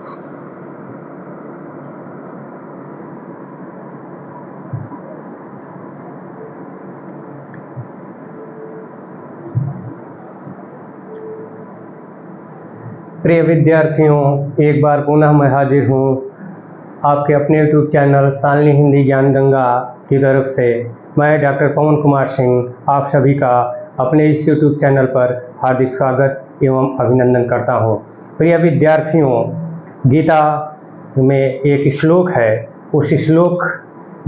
प्रिय विद्यार्थियों, एक बार पुनः मैं हाजिर हूँ आपके अपने यूट्यूब चैनल शालिनी हिंदी ज्ञान गंगा की तरफ से। मैं डॉक्टर पवन कुमार सिंह आप सभी का अपने इस यूट्यूब चैनल पर हार्दिक स्वागत एवं अभिनंदन करता हूँ। प्रिय विद्यार्थियों, गीता में एक श्लोक है, उस श्लोक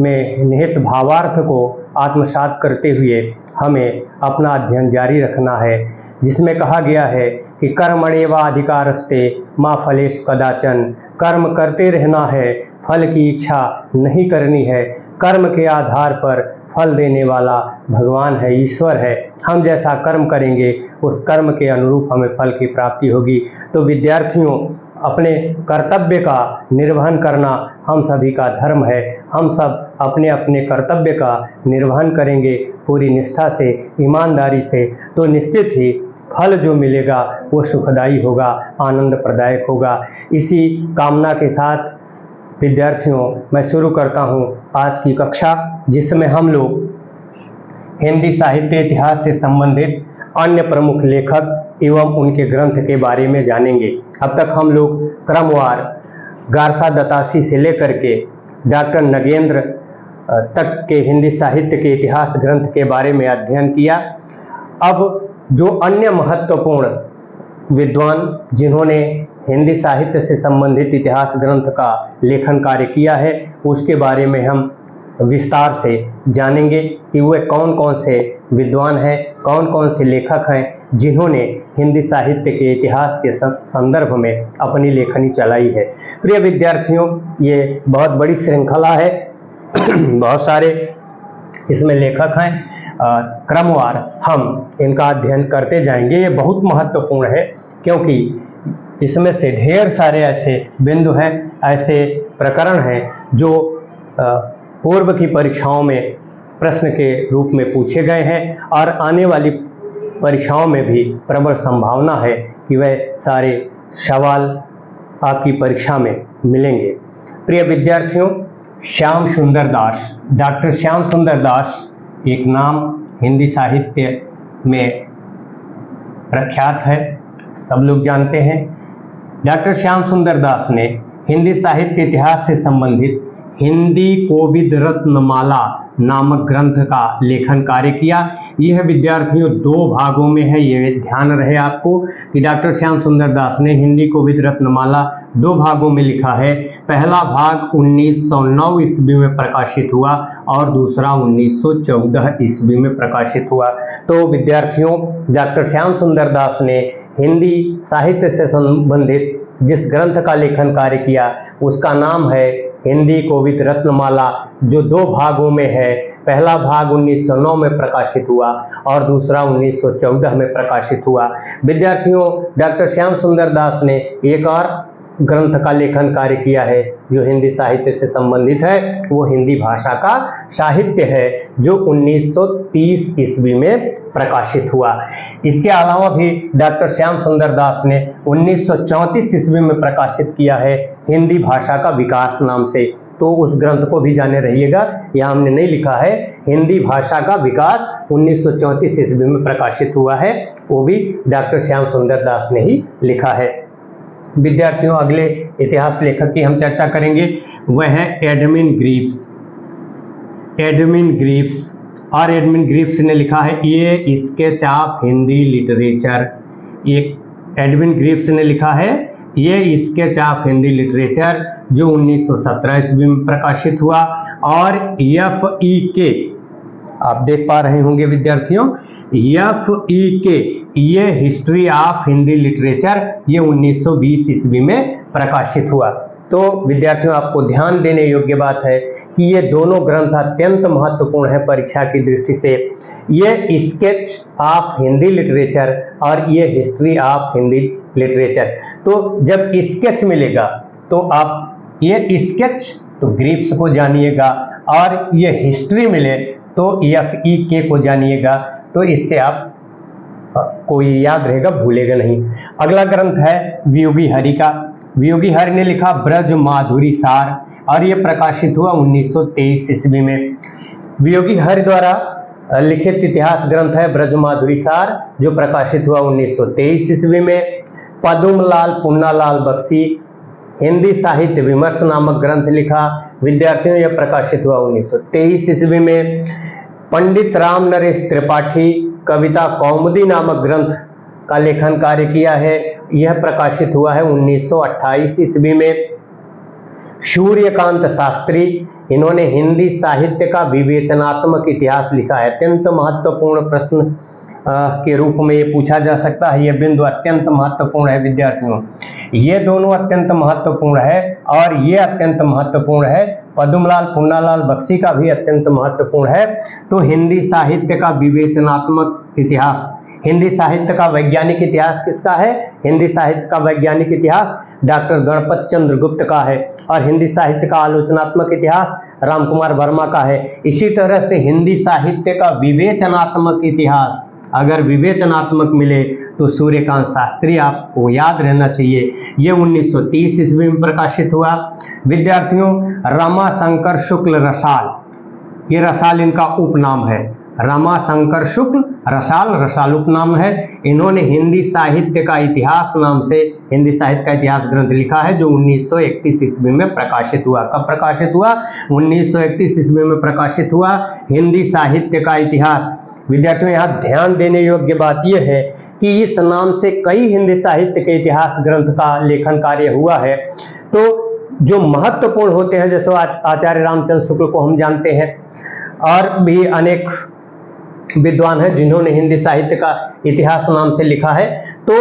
में निहित भावार्थ को आत्मसात करते हुए हमें अपना अध्ययन जारी रखना है, जिसमें कहा गया है कि कर्मण्येवाधिकारस्ते मा फलेषु कदाचन। कर्म करते रहना है, फल की इच्छा नहीं करनी है। कर्म के आधार पर फल देने वाला भगवान है, ईश्वर है। हम जैसा कर्म करेंगे उस कर्म के अनुरूप हमें फल की प्राप्ति होगी। तो विद्यार्थियों, अपने कर्तव्य का निर्वहन करना हम सभी का धर्म है। हम सब अपने अपने कर्तव्य का निर्वहन करेंगे पूरी निष्ठा से, ईमानदारी से, तो निश्चित ही फल जो मिलेगा वो सुखदायी होगा, आनंद प्रदायक होगा। इसी कामना के साथ विद्यार्थियों, मैं शुरू करता हूँ आज की कक्षा, जिसमें हम लोग हिंदी साहित्य इतिहास से संबंधित अन्य प्रमुख लेखक एवं उनके ग्रंथ के बारे में जानेंगे। अब तक हम लोग क्रमवार गारसा दत्तासी से लेकर के डॉक्टर नगेंद्र तक के हिंदी साहित्य के इतिहास ग्रंथ के बारे में अध्ययन किया। अब जो अन्य महत्वपूर्ण विद्वान जिन्होंने हिंदी साहित्य से संबंधित इतिहास ग्रंथ का लेखन कार्य किया है, उसके बारे में हम विस्तार से जानेंगे कि वे कौन कौन से विद्वान हैं, कौन कौन से लेखक हैं जिन्होंने हिंदी साहित्य के इतिहास के संदर्भ में अपनी लेखनी चलाई है। प्रिय विद्यार्थियों, ये बहुत बड़ी श्रृंखला है, बहुत सारे इसमें लेखक हैं। क्रमवार हम इनका अध्ययन करते जाएंगे। ये बहुत महत्वपूर्ण है क्योंकि इसमें से ढेर सारे ऐसे बिंदु हैं, ऐसे प्रकरण हैं जो पूर्व की परीक्षाओं में प्रश्न के रूप में पूछे गए हैं और आने वाली परीक्षाओं में भी प्रबल संभावना है कि वह सारे सवाल आपकी परीक्षा में मिलेंगे। प्रिय विद्यार्थियों, श्याम सुंदर दास, डॉक्टर श्याम सुंदर दास एक नाम हिंदी साहित्य में प्रख्यात है, सब लोग जानते हैं। डॉक्टर श्याम सुंदर दास ने हिंदी साहित्य इतिहास से संबंधित हिंदी कोविद रत्नमाला नामक ग्रंथ का लेखन कार्य किया। यह विद्यार्थियों दो भागों में है, ये ध्यान रहे आपको कि डॉक्टर श्याम सुंदर दास ने हिंदी कोविद रत्नमाला दो भागों में लिखा है। पहला भाग 1909 ईस्वी में प्रकाशित हुआ और दूसरा 1914 ईस्वी में प्रकाशित हुआ। तो विद्यार्थियों, डॉक्टर श्याम सुंदर दास ने हिंदी साहित्य से संबंधित जिस ग्रंथ का लेखन कार्य किया उसका नाम है हिंदी कोविद रत्नमाला, जो दो भागों में है। पहला भाग 1909 में प्रकाशित हुआ और दूसरा 1914 में प्रकाशित हुआ। विद्यार्थियों, डॉक्टर श्याम सुंदर दास ने एक और ग्रंथ का लेखन कार्य किया है जो हिंदी साहित्य से संबंधित है, वो हिंदी भाषा का साहित्य है, जो 1930 ईस्वी में प्रकाशित हुआ। इसके अलावा भी डॉक्टर श्याम सुंदर दास ने 1934 ईस्वी में प्रकाशित किया है हिंदी भाषा का विकास नाम से। तो उस ग्रंथ को भी जाने रहिएगा, यहाँ हमने नहीं लिखा है। हिंदी भाषा का विकास 1934 ईस्वी में प्रकाशित हुआ है, वो भी डॉक्टर श्याम सुंदर दास ने ही लिखा है। विद्यार्थियों, अगले इतिहास लेखक की हम चर्चा करेंगे, वह है एडमिन ग्रीव्स। एडमिन ग्रीव्स, और एडमिन ग्रीव्स ने लिखा है ये स्केच ऑफ हिंदी लिटरेचर। एक एडमिन ग्रीव्स ने लिखा है ये स्केच ऑफ हिंदी लिटरेचर, जो 1917 ईस्वी में प्रकाशित हुआ। और FEK, आप देख पा रहे होंगे विद्यार्थियों, FEK ये हिस्ट्री ऑफ हिंदी लिटरेचर, ये 1920 ईस्वी में प्रकाशित हुआ। तो विद्यार्थियों, आपको ध्यान देने योग्य बात है कि ये दोनों ग्रंथ अत्यंत महत्वपूर्ण है परीक्षा की दृष्टि से। ये स्केच ऑफ हिंदी लिटरेचर और ये हिस्ट्री ऑफ हिंदी लिटरेचर। तो जब स्केच मिलेगा तो आप ये स्केच तो ग्रीव्स को जानिएगा, और ये हिस्ट्री मिले तो FEK को जानिएगा। तो इससे आप कोई याद रहेगा, भूलेगा नहीं। अगला ग्रंथ है वियोगी हरि का। वियोगी हरि ने लिखा ब्रज माधुरी सार और ये प्रकाशित हुआ 1923 ईस्वी में। वियोगी हरि द्वारा लिखित इतिहास ग्रंथ है ब्रज माधुरी सार, जो प्रकाशित हुआ 1923 ईस्वी में। पद्मलाल पुन्नालाल बख्शी हिंदी साहित्य विमर्श नामक ग्रंथ लिखा, विद्यार्थियों यह प्रकाशित हुआ 1923 ईस्वी में। पंडित राम नरेश त्रिपाठी कविता कौमुदी नामक ग्रंथ का लेखन कार्य किया है, यह प्रकाशित हुआ है 1928 ईस्वी में। सूर्यकांत शास्त्री, इन्होंने हिंदी साहित्य का विवेचनात्मक इतिहास लिखा है। अत्यंत महत्वपूर्ण प्रश्न के रूप में ये पूछा जा सकता है, यह बिंदु अत्यंत महत्वपूर्ण है विद्यार्थियों। ये दोनों अत्यंत महत्वपूर्ण है और ये अत्यंत महत्वपूर्ण है। पद्मलाल पुन्नालाल बख्शी का भी अत्यंत महत्वपूर्ण है। तो हिंदी साहित्य का विवेचनात्मक इतिहास, हिंदी साहित्य का वैज्ञानिक इतिहास किसका है? हिंदी साहित्य का वैज्ञानिक इतिहास डॉक्टर गणपत चंद्र गुप्त का है और हिंदी साहित्य का आलोचनात्मक इतिहास रामकुमार वर्मा का है। इसी तरह से हिंदी साहित्य का विवेचनात्मक इतिहास अगर विवेचनात्मक मिले तो सूर्यकांत शास्त्री आपको याद रहना चाहिए, ये 1930 ईस्वी में प्रकाशित हुआ। विद्यार्थियों रमाशंकर शुक्ल रसाल, ये रसाल इनका उपनाम है। रमाशंकर शुक्ल रसाल, रसाल उपनाम है। इन्होंने हिंदी साहित्य का इतिहास नाम से हिंदी साहित्य का इतिहास ग्रंथ लिखा है, जो 1931 ईस्वी में प्रकाशित हुआ। कब प्रकाशित हुआ? 1931 ईस्वी में प्रकाशित हुआ हिंदी साहित्य का इतिहास। विद्यार्थियों यहाँ ध्यान देने योग्य बात यह है कि इस नाम से कई हिंदी साहित्य के इतिहास ग्रंथ का लेखन कार्य हुआ है। तो जो महत्वपूर्ण होते हैं, जैसे आचार्य रामचंद्र शुक्ल को हम जानते हैं, और भी अनेक विद्वान हैं जिन्होंने हिंदी साहित्य का इतिहास नाम से लिखा है। तो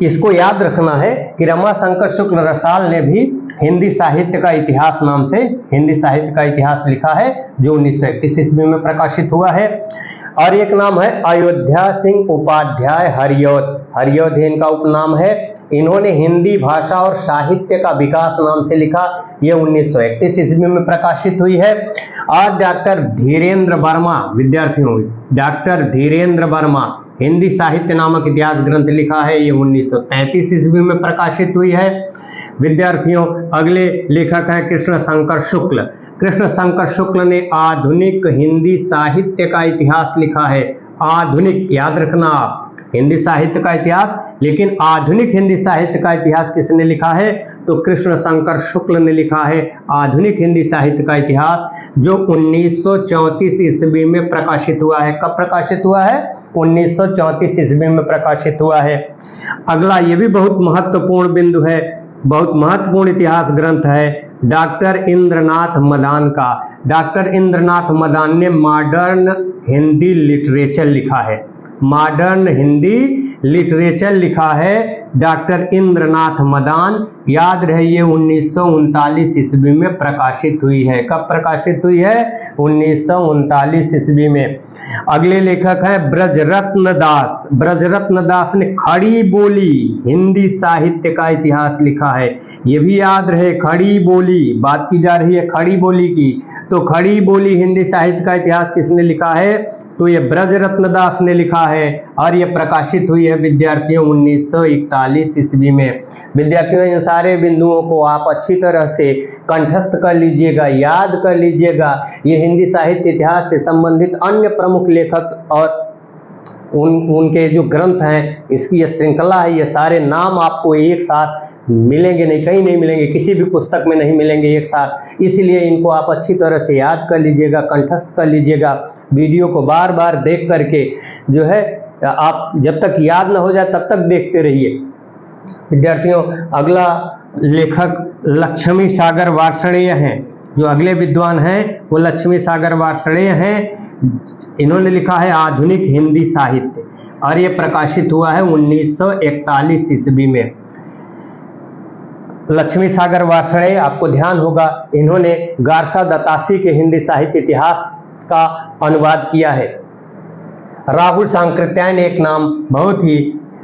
इसको याद रखना है कि रमाशंकर शुक्ल रसाल ने भी हिंदी साहित्य का इतिहास नाम से हिंदी साहित्य का इतिहास लिखा है, जो 1931 ईस्वी में प्रकाशित हुआ है। और एक नाम है अयोध्या सिंह उपाध्याय हरियौध, हरियौध इनका उपनाम है। इन्होंने हिंदी भाषा और साहित्य का विकास नाम से लिखा, यह 1931 ईस्वी में प्रकाशित हुई है। और डॉक्टर धीरेन्द्र वर्मा, विद्यार्थियों डॉक्टर धीरेन्द्र वर्मा हिंदी साहित्य नामक इतिहास ग्रंथ लिखा है, ये 1933 ईस्वी में प्रकाशित हुई है। विद्यार्थियों अगले लेखक हैं कृष्ण शंकर शुक्ल। कृष्ण शंकर शुक्ल ने आधुनिक हिंदी साहित्य का इतिहास लिखा है। आधुनिक, याद रखना आप, हिंदी साहित्य का इतिहास, लेकिन आधुनिक हिंदी साहित्य का इतिहास किसने लिखा है? तो कृष्ण शंकर शुक्ल ने लिखा है आधुनिक हिंदी साहित्य का इतिहास, जो 1934 ईस्वी में प्रकाशित हुआ है। कब प्रकाशित हुआ है? 1934 ईस्वी में प्रकाशित हुआ है। अगला ये भी बहुत महत्वपूर्ण बिंदु है, बहुत महत्वपूर्ण इतिहास ग्रंथ है डॉक्टर इंद्रनाथ मदान का। डॉक्टर इंद्रनाथ मदान ने मॉडर्न हिंदी लिटरेचर लिखा है, मॉडर्न हिंदी लिटरेचर लिखा है डॉक्टर इंद्रनाथ मदान। याद रहे ये 1939 ईस्वी में प्रकाशित हुई है। कब प्रकाशित हुई है? 1939 ईस्वी में। अगले लेखक हैं ब्रजरत्न दास। ब्रजरत्न दास ने खड़ी बोली हिंदी साहित्य का इतिहास लिखा है। ये भी याद रहे, खड़ी बोली, बात की जा रही है खड़ी बोली की, तो खड़ी बोली हिंदी साहित्य का इतिहास किसने लिखा है? तो ये ब्रजरत्न दास ने लिखा है और ये प्रकाशित हुई है विद्यार्थियों 1941 ईस्वी में। विद्यार्थियों इन सारे बिंदुओं को आप अच्छी तरह से कंठस्थ कर लीजिएगा, याद कर लीजिएगा। ये हिंदी साहित्य इतिहास से संबंधित अन्य प्रमुख लेखक और उनके जो ग्रंथ हैं, इसकी यह श्रृंखला है। ये सारे नाम आपको एक साथ मिलेंगे नहीं, कहीं नहीं मिलेंगे, किसी भी पुस्तक में नहीं मिलेंगे एक साथ, इसलिए इनको आप अच्छी तरह से याद कर लीजिएगा, कंठस्थ कर लीजिएगा। वीडियो को बार बार देख करके जो है आप जब तक याद न हो जाए तब तक देखते रहिए। विद्यार्थियों अगला लेखक लक्ष्मी सागर वार्ष्णेय हैं। जो अगले विद्वान हैं वो लक्ष्मी सागर वार्ष्णेय हैं। इन्होंने लिखा है आधुनिक हिंदी साहित्य और ये प्रकाशित हुआ है 1941 ईस्वी में। लक्ष्मी सागर वार्ष्णेय, आपको ध्यान होगा, इन्होंने गारसा दत्तासी के हिंदी साहित्य इतिहास का अनुवाद किया है। राहुल सांकृत्यायन एक नाम बहुत ही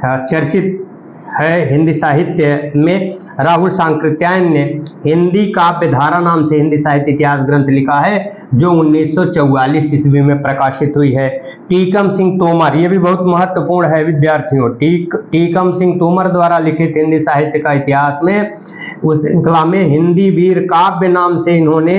चर्चित है हिंदी साहित्य में। राहुल सांकृत्यायन ने हिंदी काव्यधारा नाम से हिंदी साहित्य इतिहास ग्रंथ लिखा है, जो 1944 ईस्वी में प्रकाशित हुई है। टीकम सिंह तोमर, ये भी बहुत महत्वपूर्ण है विद्यार्थियों। टीकम सिंह तोमर द्वारा लिखित हिंदी साहित्य का इतिहास में उस श्रृंखला में हिंदी वीर काव्य नाम से इन्होंने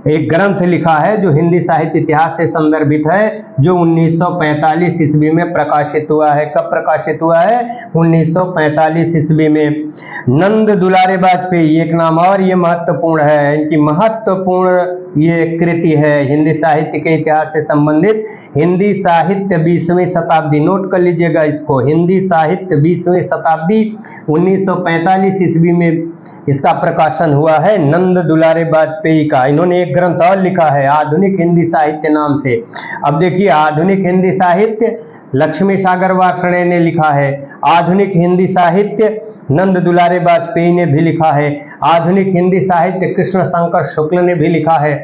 एक ग्रंथ लिखा है जो हिंदी साहित्य इतिहास से संदर्भित है, जो 1945 ईस्वी में प्रकाशित हुआ है। कब प्रकाशित हुआ है? 1945 ईस्वी में। नंद दुलारे वाजपेयी एक नाम और ये महत्वपूर्ण है, इनकी महत्वपूर्ण ये कृति है हिंदी साहित्य के इतिहास से संबंधित, हिंदी साहित्य 20वीं शताब्दी। नोट कर लीजिएगा इसको, हिंदी साहित्य 20वीं शताब्दी 1945 ईस्वी में इसका प्रकाशन हुआ है नंद दुलारे वाजपेयी का। इन्होंने एक ग्रंथ और लिखा है आधुनिक हिंदी साहित्य नाम से। अब देखिए, आधुनिक हिंदी साहित्य लक्ष्मी सागर वार्ष्णेय ने लिखा है, आधुनिक हिंदी साहित्य नंद दुलारे वाजपेयी ने भी लिखा है, आधुनिक हिंदी साहित्य कृष्ण शंकर शुक्ल ने भी लिखा है।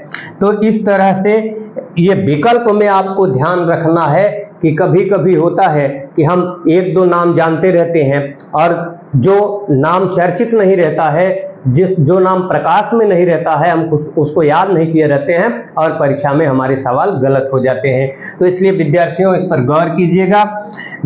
तो इस तरह से ये विकल्प में आपको ध्यान रखना है कि कभी कभी होता है कि हम एक दो नाम जानते रहते हैं और जो नाम चर्चित नहीं रहता है, जो नाम प्रकाश में नहीं रहता है, हम उसको याद नहीं किए रहते हैं और परीक्षा में हमारे सवाल गलत हो जाते हैं। तो इसलिए विद्यार्थियों इस पर गौर कीजिएगा।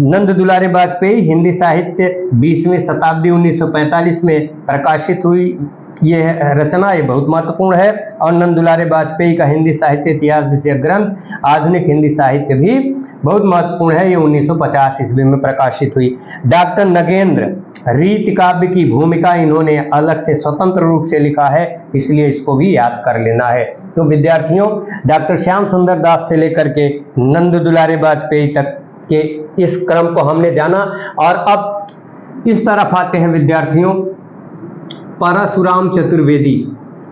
नंद दुलारे वाजपेयी हिंदी साहित्य 20वीं शताब्दी 1945 में प्रकाशित हुई ये रचना, ये बहुत महत्वपूर्ण है। और नंद दुलारे वाजपेयी का हिंदी साहित्य इतिहास विषयक ग्रंथ आधुनिक हिंदी साहित्य भी बहुत महत्वपूर्ण है, ये 1950 ईस्वी में प्रकाशित हुई। डॉक्टर नगेंद्र रीति काव्य की भूमिका इन्होंने अलग से स्वतंत्र रूप से लिखा है, इसलिए इसको भी याद कर लेना है। तो विद्यार्थियों, डॉक्टर श्याम सुंदर दास से लेकर के नंद दुलारे वाजपेयी तक के इस क्रम को हमने जाना। और अब इस तरफ आते हैं विद्यार्थियों, परशुराम चतुर्वेदी।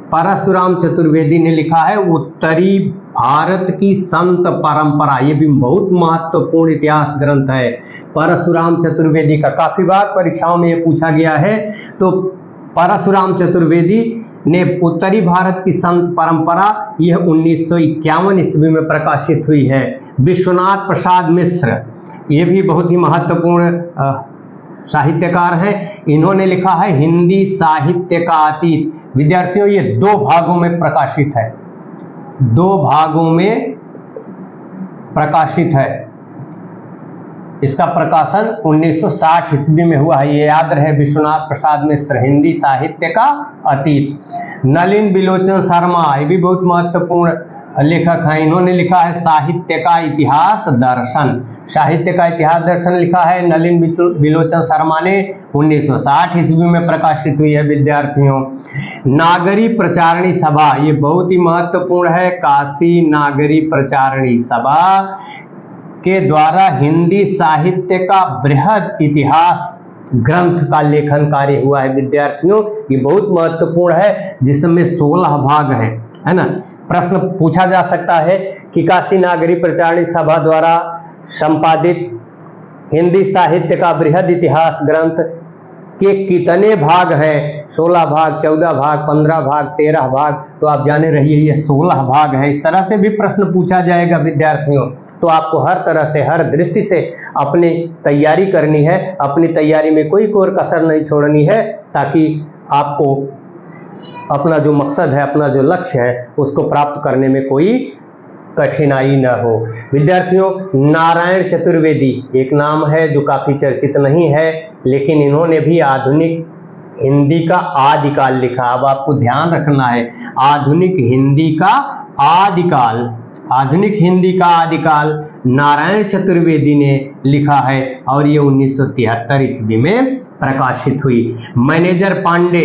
परशुराम चतुर्वेदी ने लिखा है उत्तरी भारत की संत परंपरा, ये भी बहुत महत्वपूर्ण इतिहास ग्रंथ है परशुराम चतुर्वेदी का। काफी बार परीक्षाओं में ये पूछा गया है। तो परशुराम चतुर्वेदी ने उत्तरी भारत की संत परंपरा, यह 1951 ईस्वी में प्रकाशित हुई है। विश्वनाथ प्रसाद मिश्र, ये भी बहुत ही महत्वपूर्ण साहित्यकार हैं, इन्होंने लिखा है हिंदी साहित्य का अतीत। विद्यार्थियों, ये 2 भागों में प्रकाशित है, 2 भागों में प्रकाशित है। इसका प्रकाशन 1960 ईस्वी में हुआ है, ये याद रहे। विश्वनाथ प्रसाद मिश्र, हिंदी साहित्य का अतीत। नलिन बिलोचन शर्मा, ये भी बहुत महत्वपूर्ण लेखक हैं, इन्होंने लिखा है साहित्य का इतिहास दर्शन। साहित्य का इतिहास दर्शन लिखा है नलिन बिलोचन शर्मा ने, 1960 ईस्वी में प्रकाशित हुई है। विद्यार्थियों, नागरी प्रचारणी सभा, ये बहुत ही महत्वपूर्ण है। काशी नागरी प्रचारणी सभा के द्वारा हिंदी साहित्य का बृहद इतिहास ग्रंथ का लेखन कार्य हुआ है। विद्यार्थियों, ये बहुत महत्वपूर्ण है, जिसमें 16 भाग हैं, है ना। प्रश्न पूछा जा सकता है कि काशी नागरी प्रचारणी सभा द्वारा संपादित हिंदी साहित्य का बृहद इतिहास ग्रंथ के कितने भाग हैं? 16 भाग, 14 भाग, 15 भाग, 13 भाग। तो आप जाने रहिए ये 16 भाग है। इस तरह से भी प्रश्न पूछा जाएगा विद्यार्थियों। तो आपको हर तरह से, हर दृष्टि से अपनी तैयारी करनी है, अपनी तैयारी में कोई कोर कसर नहीं छोड़नी है, ताकि आपको अपना जो मकसद है, अपना जो लक्ष्य है, उसको प्राप्त करने में कोई कठिनाई न हो। विद्यार्थियों, नारायण चतुर्वेदी एक नाम है जो काफी चर्चित नहीं है, लेकिन इन्होंने भी आधुनिक हिंदी का आदिकाल लिखा। अब आपको ध्यान रखना है, आधुनिक हिंदी का आदिकाल, आधुनिक हिंदी का आदिकाल नारायण चतुर्वेदी ने लिखा है और ये 1973 ईस्वी में प्रकाशित हुई। मैनेजर पांडे,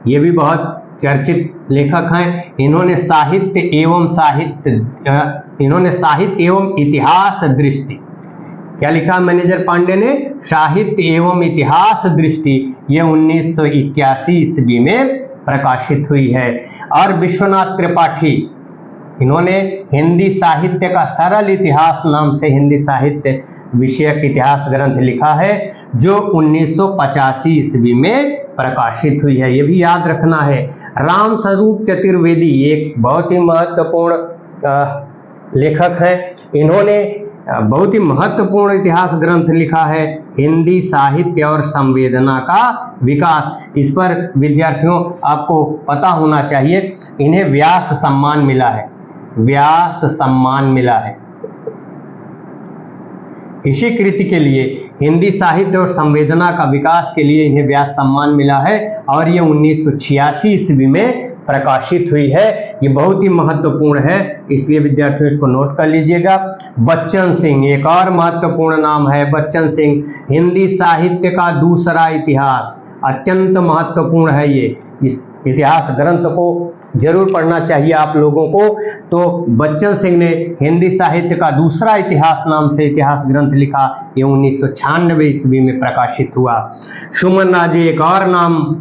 ये भी बहुत चर्चित लेखक हैं, इन्होंने साहित्य एवं इतिहास दृष्टि, क्या लिखा मैनेजर पांडे ने? साहित्य एवं इतिहास दृष्टि, ये 1981 ईस्वी में प्रकाशित हुई है। और विश्वनाथ त्रिपाठी, इन्होंने हिंदी साहित्य का सरल इतिहास नाम से हिंदी साहित्य विषयक इतिहास ग्रंथ लिखा है, जो 1985 ईस्वी में प्रकाशित हुई है। ये भी याद रखना है। राम स्वरूप चतुर्वेदी एक बहुत ही महत्वपूर्ण लेखक हैं, इन्होंने बहुत ही महत्वपूर्ण इतिहास ग्रंथ लिखा है हिंदी साहित्य और संवेदना का विकास। इस पर विद्यार्थियों आपको पता होना चाहिए, इन्हें व्यास सम्मान मिला है, व्यास सम्मान मिला है। इसी कृति के लिए हिंदी साहित्य और संवेदना का विकास के लिए इन्हें व्यास सम्मान मिला है और ये 1986 ईस्वी में प्रकाशित हुई है। ये बहुत ही महत्वपूर्ण है, इसलिए विद्यार्थियों इसको नोट कर लीजिएगा। बच्चन सिंह एक और महत्वपूर्ण नाम है, बच्चन सिंह। हिंदी साहित्य का दूसरा इतिहास अत्यंत महत्वपूर्ण है। ये इस इतिहास ग्रंथ को जरूर पढ़ना चाहिए आप लोगों को। तो बच्चन सिंह ने हिंदी साहित्य का दूसरा इतिहास नाम से इतिहास ग्रंथ लिखा। ये 1996 ईस्वी में प्रकाशित हुआ। सुमन राजे एक और नाम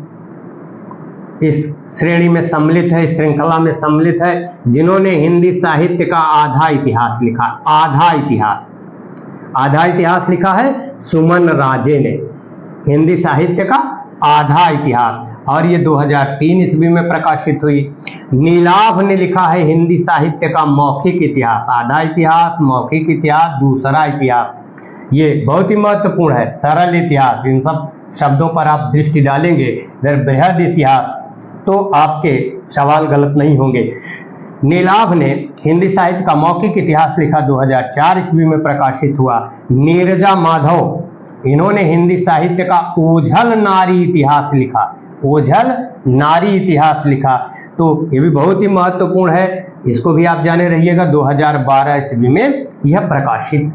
इस श्रेणी में सम्मिलित है, इस श्रृंखला में सम्मिलित है, जिन्होंने हिंदी साहित्य का आधा इतिहास लिखा। आधा इतिहास लिखा है सुमन राजे ने, हिंदी साहित्य का आधा इतिहास, और ये 2003 ईस्वी में प्रकाशित हुई। नीलाभ ने लिखा है हिंदी साहित्य का मौखिक इतिहास। आधा इतिहास, मौखिक इतिहास, दूसरा इतिहास, ये बहुत ही महत्वपूर्ण है। सरल इतिहास, इन सब शब्दों पर आप दृष्टि डालेंगे। इधर बृहद इतिहास, तो आपके सवाल गलत नहीं होंगे। नीलाभ ने हिंदी साहित्य का मौखिक इतिहास लिखा, 2004 ईस्वी में प्रकाशित हुआ। नीरजा माधव, इन्होंने हिंदी साहित्य का ओझल नारी इतिहास लिखा। ओझल नारी इतिहास लिखा, तो ये भी बहुत ही महत्वपूर्ण है, इसको भी आप जाने रहिएगा। 2012 ईस्वी में यह प्रकाशित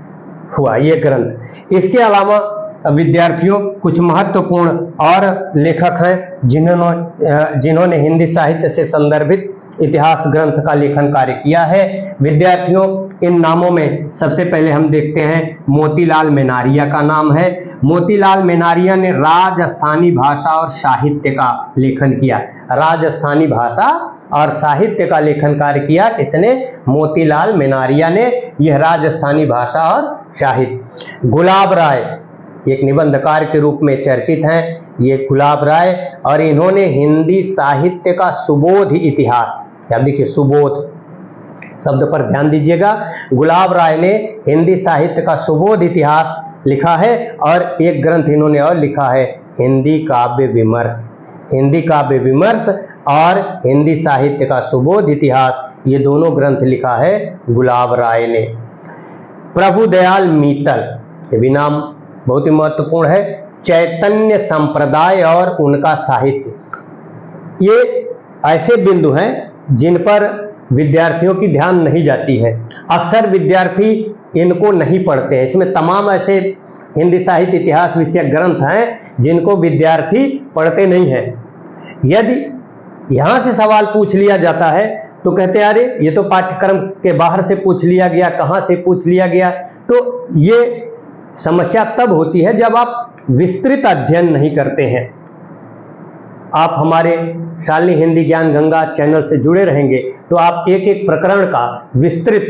हुआ ये ग्रंथ। इसके अलावा विद्यार्थियों कुछ महत्वपूर्ण और लेखक हैं जिन्होंने हिंदी साहित्य से संदर्भित इतिहास ग्रंथ का लेखन कार्य किया है। विद्यार्थियों इन नामों में सबसे पहले हम देखते हैं मोतीलाल मेनारिया का नाम है। मोतीलाल मेनारिया ने राजस्थानी भाषा और साहित्य का लेखन किया। राजस्थानी भाषा और साहित्य का लेखन कार्य किया किसने? मोतीलाल मेनारिया ने। यह राजस्थानी भाषा और साहित्य। गुलाब राय एक निबंधकार के रूप में चर्चित हैं, ये गुलाब राय, और इन्होंने हिंदी साहित्य का सुबोध इतिहास, आप देखिए सुबोध शब्द पर ध्यान दीजिएगा। गुलाब राय ने हिंदी साहित्य का सुबोध इतिहास लिखा है, और एक ग्रंथ इन्होंने और लिखा है हिंदी काव्य विमर्श। हिंदी काव्य विमर्श और हिंदी साहित्य का सुबोध इतिहास, ये दोनों ग्रंथ लिखा है गुलाब राय ने। प्रभुदयाल मीतल, ये भी नाम बहुत ही महत्वपूर्ण है। चैतन्य संप्रदाय और उनका साहित्य, ये ऐसे बिंदु हैं जिन पर विद्यार्थियों की ध्यान नहीं जाती है। अक्सर विद्यार्थी इनको नहीं पढ़ते हैं। इसमें तमाम ऐसे हिंदी साहित्य इतिहास विषयक ग्रंथ हैं जिनको विद्यार्थी पढ़ते नहीं हैं। यदि यहाँ से सवाल पूछ लिया जाता है तो कहते हैं अरे ये तो पाठ्यक्रम के बाहर से पूछ लिया गया, कहाँ से पूछ लिया गया। तो ये समस्या तब होती है जब आप विस्तृत अध्ययन नहीं करते हैं। आप हमारे शालिनी हिंदी ज्ञान गंगा चैनल से जुड़े रहेंगे तो आप एक एक प्रकरण का विस्तृत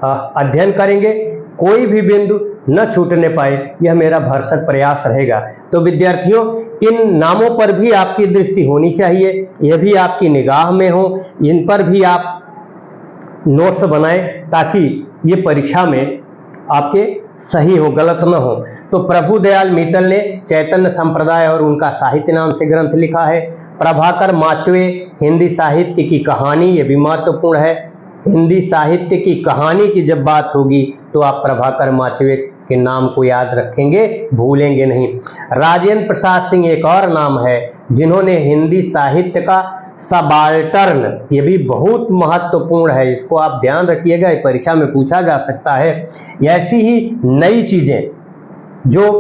अध्ययन करेंगे, कोई भी बिंदु न छूटने पाए, यह मेरा भरसक प्रयास रहेगा। तो विद्यार्थियों इन नामों पर भी आपकी दृष्टि होनी चाहिए, यह भी आपकी निगाह में हो, इन पर भी आप नोट्स बनाएं ताकि ये परीक्षा में आपके सही हो, गलत न हो। तो प्रभुदयाल मीतल ने चैतन्य संप्रदाय और उनका साहित्य नाम से ग्रंथ लिखा है। प्रभाकर माचवे हिंदी साहित्य की कहानी, ये भी महत्वपूर्ण है। हिंदी साहित्य की कहानी की जब बात होगी तो आप प्रभाकर माचवे के नाम को याद रखेंगे, भूलेंगे नहीं। राजेंद्र प्रसाद सिंह एक और नाम है जिन्होंने हिंदी साहित्य का सबाल्टर्न, ये भी बहुत महत्वपूर्ण है, इसको आप ध्यान रखिएगा, ये परीक्षा में पूछा जा सकता है। ऐसी ही नई चीजें जो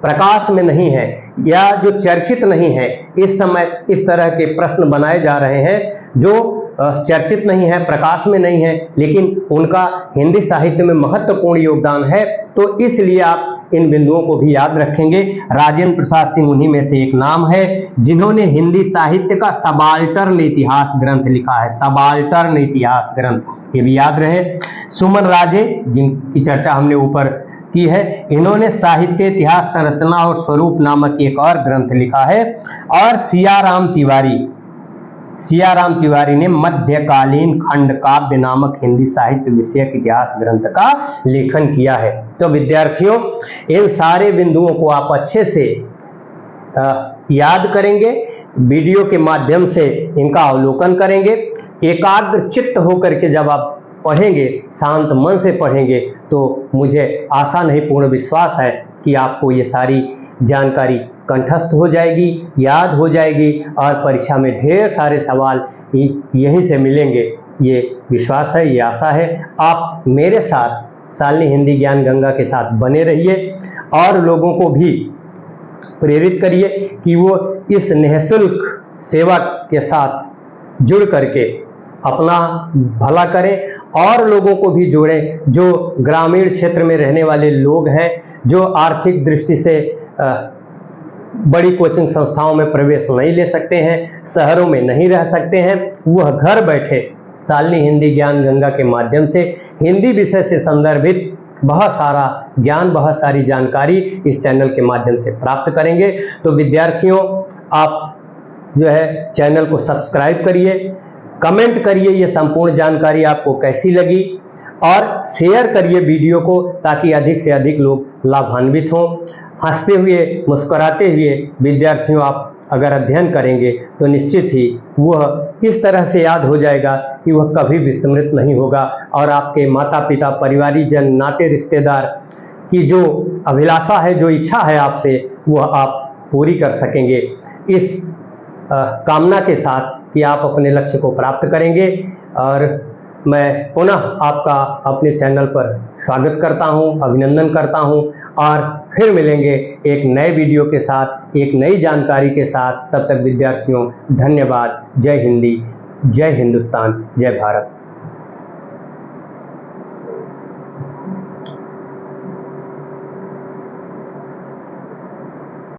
प्रकाश में नहीं है या जो चर्चित नहीं है, इस समय इस तरह के प्रश्न बनाए जा रहे हैं जो चर्चित नहीं है, प्रकाश में नहीं है, लेकिन उनका हिंदी साहित्य में महत्वपूर्ण योगदान है। तो इसलिए आप इन बिंदुओं को भी याद रखेंगे। राजेंद्र प्रसाद सिंह उन्हीं में से एक नाम है जिन्होंने हिंदी साहित्य का सबाल्टर्न इतिहास ग्रंथ लिखा है। सबाल्टर्न इतिहास ग्रंथ, ये भी याद रहे। सुमन राजे जिनकी चर्चा हमने ऊपर की है, इन्होंने साहित्य इतिहास संरचना और स्वरूप नामक एक और ग्रंथ लिखा है। और सियाराम तिवारी ने मध्यकालीन खंड काव्य नामक हिंदी साहित्य विषयक इतिहास ग्रंथ का लेखन किया है। तो विद्यार्थियों इन सारे बिंदुओं को आप अच्छे से याद करेंगे, वीडियो के माध्यम से इनका अवलोकन करेंगे। एकाग्र चित्त होकर के जब आप पढ़ेंगे, शांत मन से पढ़ेंगे, तो मुझे आशा नहीं पूर्ण विश्वास है कि आपको ये सारी जानकारी कंठस्थ हो जाएगी, याद हो जाएगी और परीक्षा में ढेर सारे सवाल यहीं से मिलेंगे। ये विश्वास है, ये आशा है। आप मेरे साथ शालिनी हिंदी ज्ञान गंगा के साथ बने रहिए और लोगों को भी प्रेरित करिए कि वो इस निःशुल्क सेवा के साथ जुड़ करके अपना भला करें और लोगों को भी जोड़ें जो ग्रामीण क्षेत्र में रहने वाले लोग हैं, जो आर्थिक दृष्टि से बड़ी कोचिंग संस्थाओं में प्रवेश नहीं ले सकते हैं, शहरों में नहीं रह सकते हैं। वह घर बैठे शालिनी हिंदी ज्ञान गंगा के माध्यम से हिंदी विषय से संदर्भित बहुत सारा ज्ञान, बहुत सारी जानकारी इस चैनल के माध्यम से प्राप्त करेंगे। तो विद्यार्थियों, आप जो है चैनल को सब्सक्राइब करिए, कमेंट करिए ये संपूर्ण जानकारी आपको कैसी लगी और शेयर करिए वीडियो को ताकि अधिक से अधिक लोग लाभान्वित हों। हंसते हुए, मुस्कुराते हुए विद्यार्थियों आप अगर अध्ययन करेंगे तो निश्चित ही वह इस तरह से याद हो जाएगा कि वह कभी विस्मृत नहीं होगा और आपके माता पिता, परिवारीजन, नाते रिश्तेदार की जो अभिलाषा है, जो इच्छा है आपसे, वह आप पूरी कर सकेंगे। इस कामना के साथ कि आप अपने लक्ष्य को प्राप्त करेंगे और मैं पुनः आपका अपने चैनल पर स्वागत करता हूं, अभिनंदन करता हूं और फिर मिलेंगे एक नए वीडियो के साथ, एक नई जानकारी के साथ। तब तक विद्यार्थियों धन्यवाद। जय हिंदी, जय हिंदुस्तान, जय भारत।